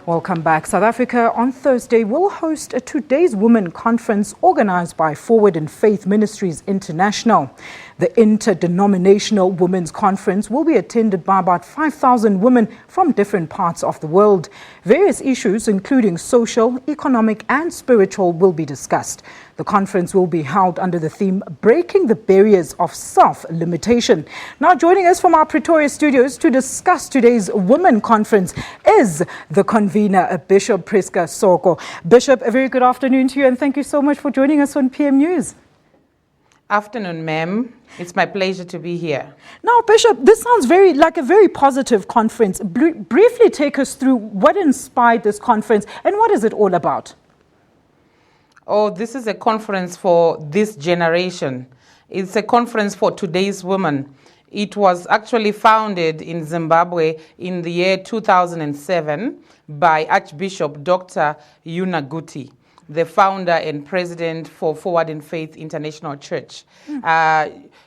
Welcome back. South Africa on Thursday will host a Today's Women conference organized by Forward and Faith Ministries International. The interdenominational women's conference will be attended by about 5,000 women from different parts of the world. Various issues, including social, economic and spiritual, will be discussed. The conference will be held under the theme Breaking the Barriers of Self-Limitation. Now joining us from our Pretoria studios to discuss today's Women Conference is the convener, Bishop Priska Soko. Bishop, a very good afternoon to you and thank you so much for joining us on PM News. Afternoon, ma'am. It's my pleasure to be here. Now, Bishop, this sounds like a very positive conference. Briefly take us through what inspired this conference and what is it all about? Oh, this is a conference for this generation. It's a conference for today's women. It was actually founded in Zimbabwe in the year 2007 by Archbishop Dr. Yunaguti, the founder and president for Forward and Faith International Church.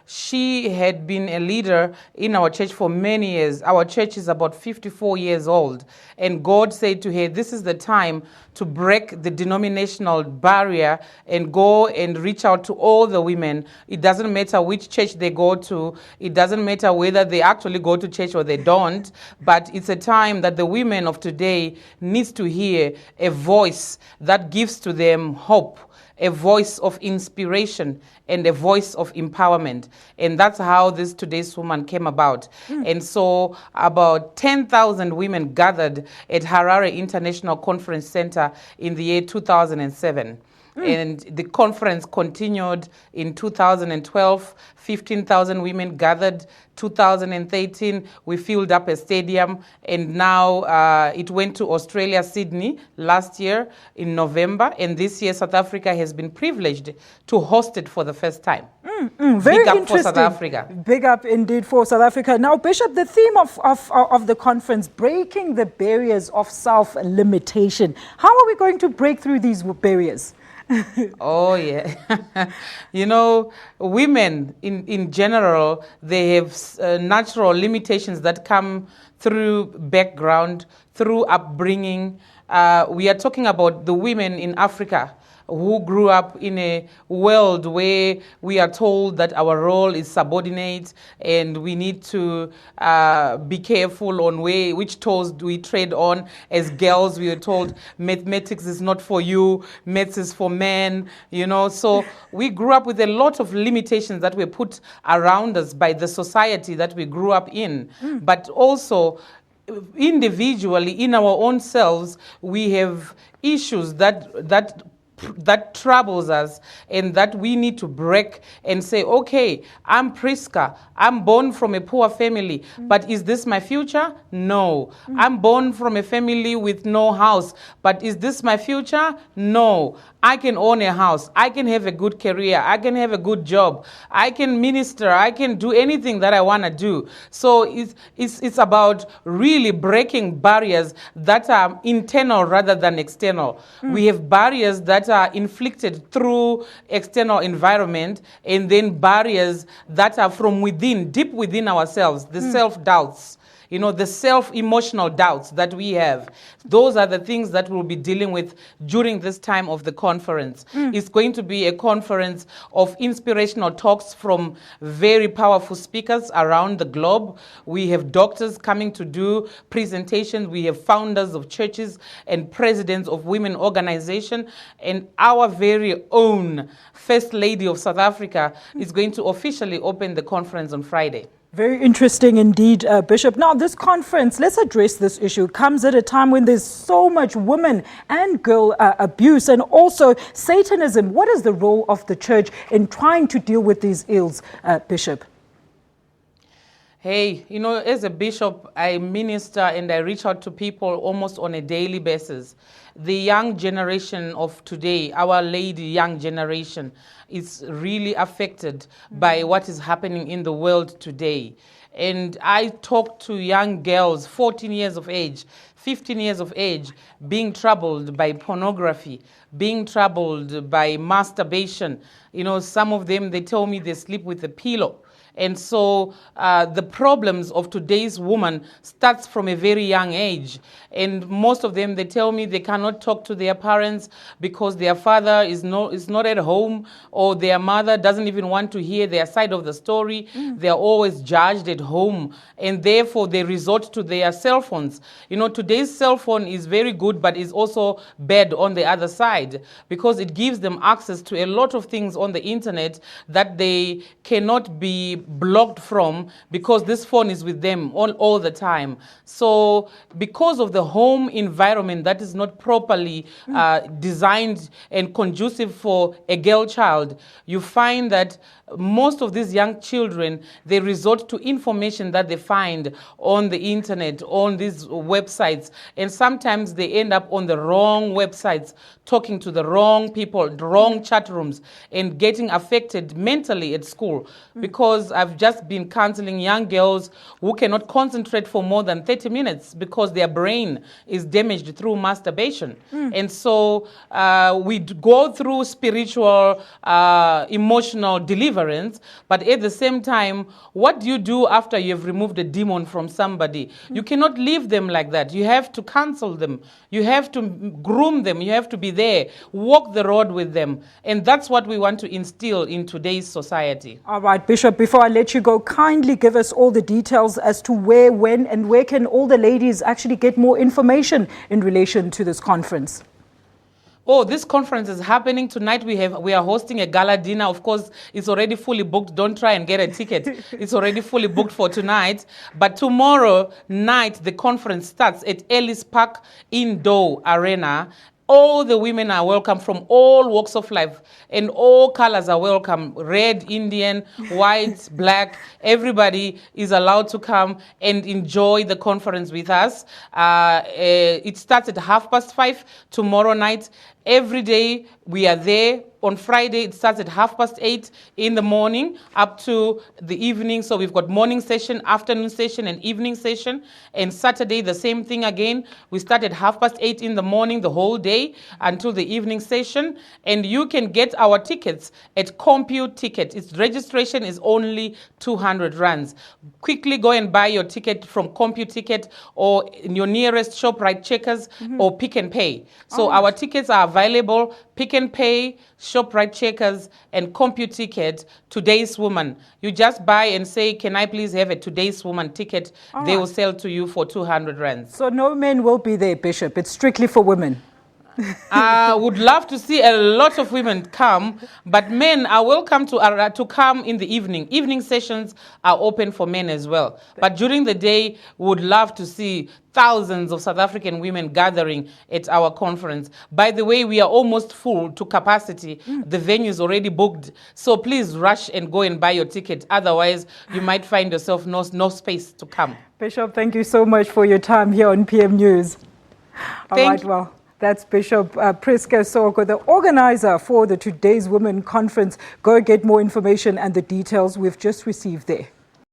She had been a leader in our church for many years. Our church is about 54 years old. And God said to her, this is the time to break the denominational barrier and go and reach out to all the women. It doesn't matter which church they go to. It doesn't matter whether they actually go to church or they don't. But it's a time that the women of today needs to hear a voice that gives to them hope, a voice of inspiration and a voice of empowerment. And that's how this Today's Woman came about. And so about 10,000 women gathered at Harare International Conference Center in the year 2007. And the conference continued in 2012. 15,000 women gathered. 2013, we filled up a stadium. And now it went to Australia, Sydney, last year in November. And this year, South Africa has been privileged to host it for the first time. Very Big up interesting. for South Africa. Big up indeed for South Africa. Now, Bishop, the theme of the conference, breaking the barriers of self-limitation. How are we going to break through these barriers? Oh, yeah. You know, women in general, they have natural limitations that come through background, through upbringing. We are talking about the women in Africa who grew up in a world where we are told that our role is subordinate and we need to be careful on which toes do we tread on. As girls, we are told mathematics is not for you, maths is for men, you know. So we grew up with a lot of limitations that were put around us by the society that we grew up in. But also, individually, in our own selves, we have issues that troubles us and that we need to break and say, okay, I'm Priska. I'm born from a poor family, but is this my future? No. I'm born from a family with no house, but is this my future? No. I can own a house. I can have a good career. I can have a good job. I can minister. I can do anything that I want to do. So it's about really breaking barriers that are internal rather than external. We have barriers that are inflicted through external environment, and then barriers that are from within, deep within ourselves, the self-doubts. You know, the self-emotional doubts that we have. Those are the things that we'll be dealing with during this time of the conference. It's going to be a conference of inspirational talks from very powerful speakers around the globe. We have doctors coming to do presentations. We have founders of churches and presidents of women organizations. And our very own First Lady of South Africa is going to officially open the conference on Friday. Very interesting indeed, Bishop. Now, this conference, let's address this issue, comes at a time when there's so much women and girl abuse and also Satanism. What is the role of the church in trying to deal with these ills, Bishop? Hey, you know, as a bishop, I minister and I reach out to people almost on a daily basis. The young generation of today, our lady young generation, is really affected by what is happening in the world today. And I talk to young girls, 14 years of age, 15 years of age, being troubled by pornography, being troubled by masturbation. You know, some of them, they tell me they sleep with a pillow. And so the problems of today's woman starts from a very young age. And most of them, they tell me they cannot talk to their parents because their father is not at home, or their mother doesn't even want to hear their side of the story. They are always judged at home, and therefore they resort to their cell phones. You know, today's cell phone is very good, but is also bad on the other side, because it gives them access to a lot of things on the internet that they cannot be blocked from, because this phone is with them all the time. So because of the home environment that is not properly designed and conducive for a girl child, you find that most of these young children, they resort to information that they find on the internet, on these websites, and sometimes they end up on the wrong websites, talking to the wrong people, the wrong chat rooms, and getting affected mentally at school. Because I've just been counseling young girls who cannot concentrate for more than 30 minutes because their brain is damaged through masturbation. And so we go through spiritual, emotional deliverance, but at the same time, what do you do after you've removed a demon from somebody? You cannot leave them like that. You have to counsel them. You have to groom them. You have to be there, walk the road with them. And that's what we want to instill in today's society. All right, Bishop, before I let you go, kindly give us all the details as to where, when, and where can all the ladies actually get more information in relation to this conference. Oh, this conference is happening tonight. We are hosting a gala dinner. Of course, it's already fully booked. Don't try and get a ticket. It's already fully booked for tonight. But tomorrow night, the conference starts at Ellis Park Indoor Arena. All the women are welcome from all walks of life, and all colors are welcome. Red, Indian, white, black, everybody is allowed to come and enjoy the conference with us. It starts at 5:30 tomorrow night. Every day we are there. On Friday, it starts at 8:30 in the morning up to the evening. So we've got morning session, afternoon session, and evening session. And Saturday, the same thing again. We start at 8:30 in the morning, the whole day, until the evening session. And you can get our tickets at Compute Ticket. Its registration is only 200 rands. Quickly go and buy your ticket from Compute Ticket or in your nearest ShopRite Checkers or Pick and Pay. So our tickets are available, Pick and Pay, ShopRite Checkers, and Compute Ticket. Today's Woman. You just buy and say, can I please have a Today's Woman ticket? They will sell to you for 200 rands. So no men will be there, Bishop. It's strictly for women. I would love to see a lot of women come, but men are welcome to come in the evening. Evening sessions are open for men as well. But during the day, we would love to see thousands of South African women gathering at our conference. By the way, we are almost full to capacity. The venue is already booked. So please rush and go and buy your ticket. Otherwise, you might find yourself no space to come. Bishop, thank you so much for your time here on PM News. All right, well. That's Bishop Priska Soko, the organizer for the Today's Women Conference. Go get more information and the details we've just received there.